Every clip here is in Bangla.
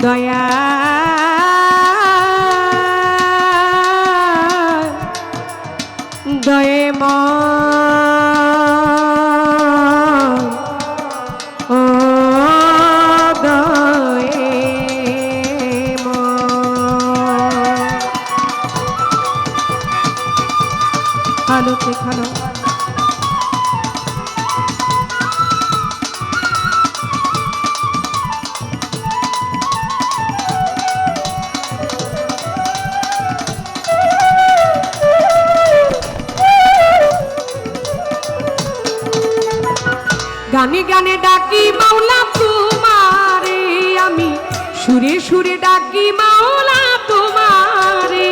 দয়া দয়ে ও দয়ে খালো খালো গানে গানে ডাকি মাওলা তোমারে আমি সুরে সুরে ডাকি মাওলা তোমারে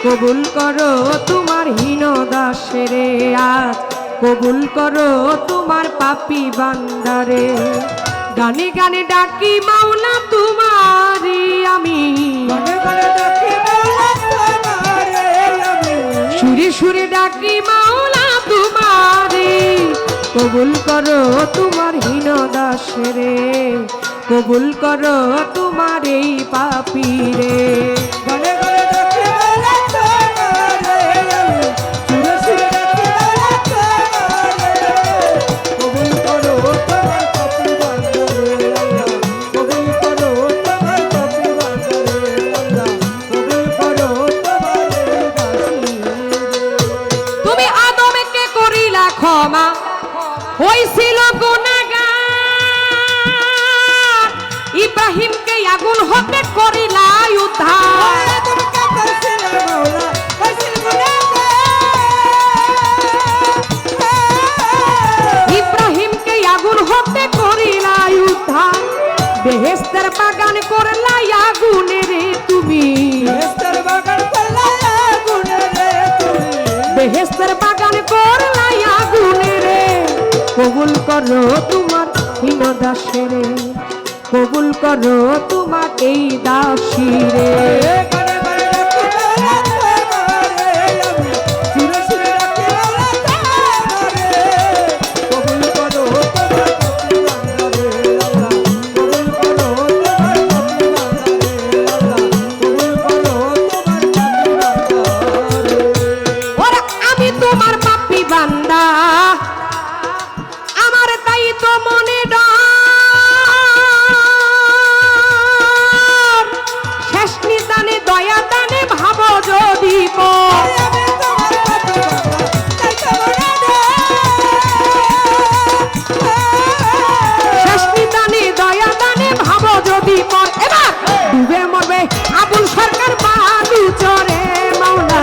কবুল করো তোমার হীন দাসেরে আজ কবুল করো তোমার পাপী বান্দারে গানে গানে ডাকি মাওলা তোমারে আমি সুরে সুরে ডাকি মাওলা তোমারে কবুল করো তোমার হীন দাসেরে কবুল করো তোমার এই পাপীরে তুমি আদমকে করিলা ক্ষমা হয়েছিল গুনাহগার ইব্রাহিমকে আগুন হতে করিলা উদ্ধার ইব্রাহিমকে আগুন হতে করিলা উদ্ধার বেহেশতের বাগান করলা আগুনে রে তুমি বেহেশতের বাগান করলা আগুনে রে কবুল করো তোমার হীন দাসেরে কবুল করো তোমার এই দাসীরে আমি তোমার পাপী বান্দা আমার তাই তো মনে ডর শেষ নিদানে দয়া দানে ভাব যদি শেষ নিদানে দয়া দানে ভাব যদি পর এবার ডুবে মরবে আবুল সরকার বালু চরে মাওলা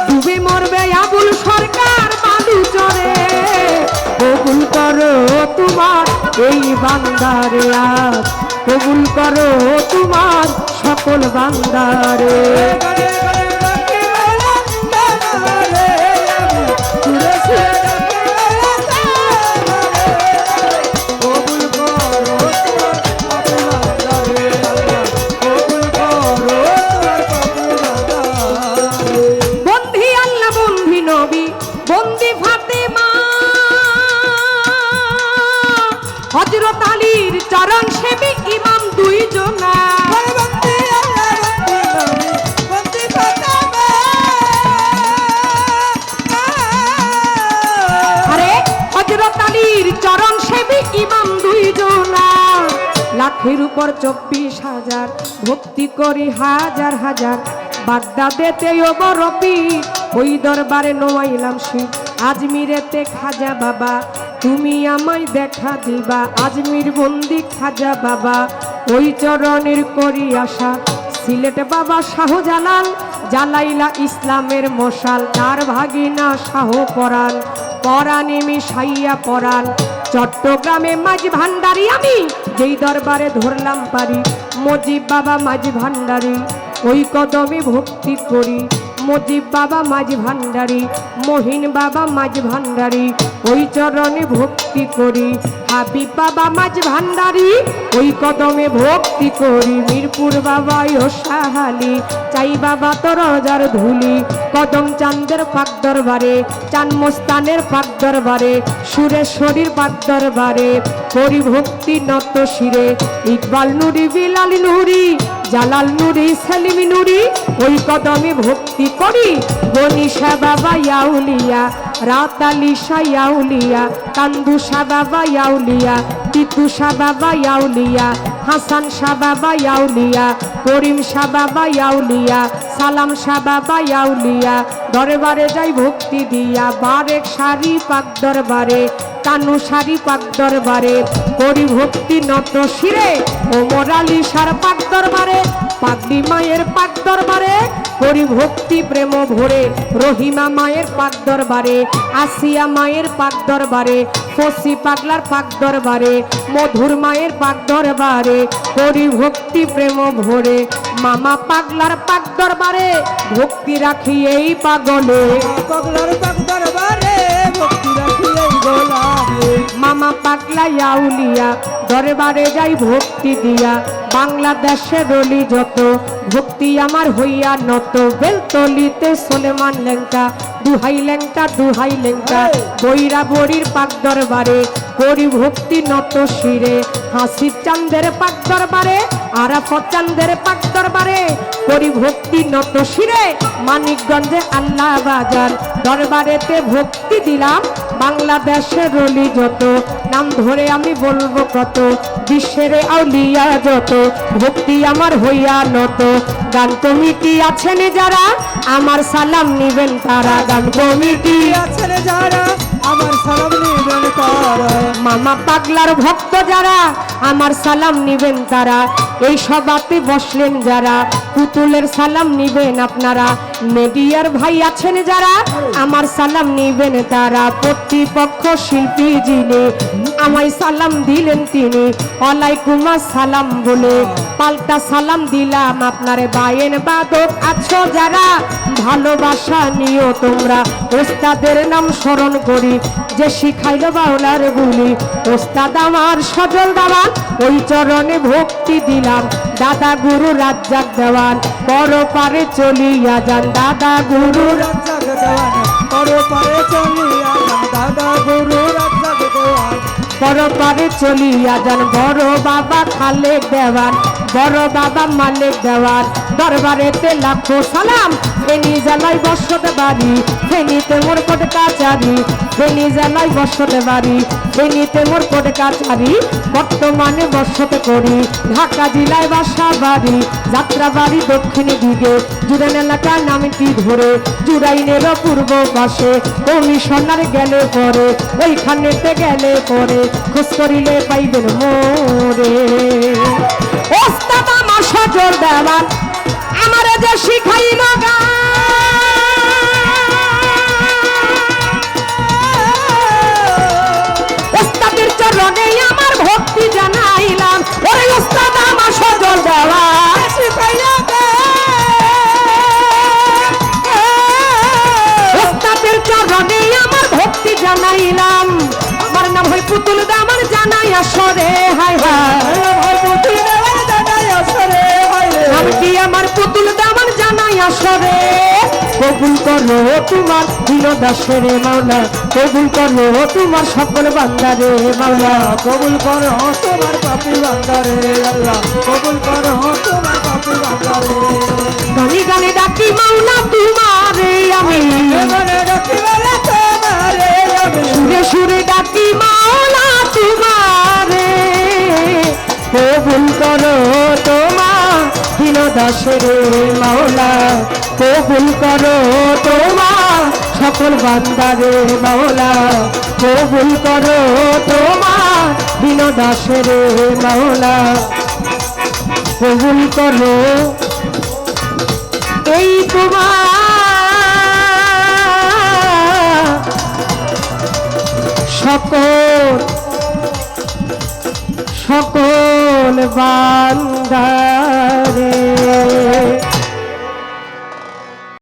ডুবে মরবে আবুল সরকার বালু চরে কবুল করো তোমার এই বান্দারে আজ কবুল করো তোমার সকল বান্দারে বন্ধি আল্লাহ বন্ধি নবী বন্ধি ফাতেমা হযরত আলীর চরণ সেবী ইমাম দুইজনা আরে হযরত আলীর চরণ সেবী ইমাম দুইজনা লাখের উপর 24,000 ভক্তি করি হাজার হাজার বাগদাদেতে বড় পীর ওই দরবারে নোয়াইলাম শিব আজমিরেতে খাজা বাবা তুমি আমায় দেখা দিবা আজমির বন্দি খাজা বাবা ওই চরণের করি আশা সিলেট বাবা শাহজালাল জ্বালাইলা ইসলামের মশাল তার ভাগিনা শাহ পরাণ পরাণে মিশাইয়া পরাণ চট্টগ্রামে মাঝ ভান্ডারি আমি যেই দরবারে ধরলাম পারি মজিব বাবা মাঝ ভান্ডারি ওই কদমে ভক্তি করি মজিব বাবা মাঝ ভান্ডারি, মহিন বাবা মাঝ ভান্ডারি, ওই চরণে ভক্তি করি। হাবিব বাবা মাঝ ভান্ডারি, ওই কদমে ভক্তি করি। মিরপুর বাবা ও সাহালি, চাই বাবা তোর রোজার ধুলি। কদম চাঁদের পাক দরবারে, চান মোস্তানের পাক দরবারে, সুরেশ্বরীর পাক দরবারে করি ভক্তি নত শিরে। ইকবাল নুরি, বিলাল নুরি, জালাল নুরি, সেলিম নুরি, ওই কদমে ভক্তি করি। গনিশা বাবা ইয়াউলিয়া, রাত আলী শাহ ইয়াউলিয়া, কান্দু শাহ বাবা ইয়াউলিয়া, তিতু শাহ বাবা ইয়াউলিয়া, হাসান শাহ বাবা ইয়াউলিয়া, করিম শাহ বাবা ইয়াউলিয়া, সালাম শাহ বাবা ইয়াউলিয়া। দরবারে যাই ভক্তি দিয়া, বারেক শাড়ি পাক দরবারে, কানু শাড়ি পাক দরবারে করি ভক্তি নত শিরে। ওমর আলী শাহ পাক দরবারে, পাগলি মায়ের পাক দরবারে করি ভক্তি প্রেম ভরে। রহিমা মায়ের পাক দরবারে, আসিয়া মায়ের পাক দরবারে, ফসি পাগলার পাক দরবারে, মধুর মায়ের পাক দরবারে করি ভক্তি প্রেম ভরে। মামা পাগলার পাক দরবারে ভক্তি রাখি এই পাগলে, পাগলার পাক দরবারে ভক্তি রাখি এই গোলামে। মামা পাগলা ইয়াউলিয়া, দরবারে যাই ভক্তি দিয়া। বাংলাদেশের রলি যত ভক্তি আমার হইয়া নত। বেলতলিতে সোলেমান লেঙ্কা, দুহাই লেঙ্কা দুহাই লেঙ্কা, বৈরা বড়ির পাক দরবারে করি ভক্তি নত শিরে। হাসিব চাঁদের পাক দরবারে, আরাফত চাঁদের পাক দরবারে করি ভক্তি নত শিরে। মানিকগঞ্জে আল্লাহ বাজার দরবারেতে ভক্তি দিলাম। বাংলাদেশের রলি যত নাম ধরে আমি বলবো কত, বিশ্বের আউলিয়া যত ভক্তি আমার হইয়া নত। গান কমিটি আছেন যারা আমার সালাম নিবেন তারা, গান কমিটি আছেন যারা আমার সালাম নিবেন তারা। মামা পাগলার ভক্ত যারা আমার সালাম নিবেন তারা। এই সভাতে বসলেন যারা পুতুলের সালাম নিবেন আপনারা। মিডিয়ার ভাই আছেন যারা আমার সালাম নিবেন তারা। প্রতিপক্ষ শিল্পী যিনি আমায় সালাম দিলেন তিনি, ওয়ালাইকুম আসসালাম বলে পাল্টা সালাম দিলাম আপনারে। বায়েন বাদক আছো যারা ভালোবাসা নিও তোমরা, ওস্তাদের নাম স্মরণ করি যে শিখাইল বাউলার বুলি। ওস্তাদ আমার সজল দাওয়ান, ওই চরণে ভক্তি দিলাম। দাদা গুরু রাজ্জাক দেওয়ান, বড় পারে চলিয়া যান। দাদা গুরু রাজ্জাক দেওয়ান, বড় পারে চলিয়া যান। দাদা গুরু রাজ্জাক দেওয়ান, বড় পারে চলিয়া যান। বড় বাবা খালেক দেওয়ান, বড় বাবা মালিক দেওয়ান দরবারেতে লাখো সালাম। ফেনী জেলায় বসতে বাড়ি, ফেনীতে মোর কোট কাচারি। ফেনী জেলায় বসতে বাড়ি, ফেনীতে মোর কোট কাচারি। বর্তমানে বসতে করি ঢাকা জেলায় বাসা বাড়ি। যাত্রা বাড়ি দক্ষিণ দিকে, জুরাইন এলাকার নামটি ধরে জুরাইনেরও পূর্ব পাশে। কমিশনার গেলে পরে ওইখানেতে গেলে পরে খোঁজ করিলে পাইবেন মোরে। ওস্তাদ আমার সজল দেওয়ান আমার যে শিখাইল গান, ওস্তাদের চরণে আমার ভক্তি জানাইলাম। ওরে ওস্তাদ আমার সজল দেওয়ান শিখাইল গান, ওস্তাদের চরণে আমার ভক্তি জানাইলাম। আমার নাম হয় পুতুল দামান জানাই আসরে হায় হায়। নাম কি আমার পুতুল দামান জানাই আসরে। কবুল করো তোমার দিনদাসের মাওলা, কবুল করো তোমার সকল বান্দারে মাওলা। কবুল করো তোমার পাপি বান্দারে আল্লাহ, কবুল করো তোমার পাপি বান্দারে। গানে গানে ডাকি মাওলা তোমারে আমি, এবারে ডাকি বলে তোমারে আমি। সুরে সুরে ডাকি মাওলা তোমারে। কবুল করো তোমার দিনদাসের মাওলা, কবুল করো তোমার সকল বান্দারে মাওলা। কবুল করো তোমার দিনদাসের মাওলা, কবুল করো এই তোমার সকল বান্দার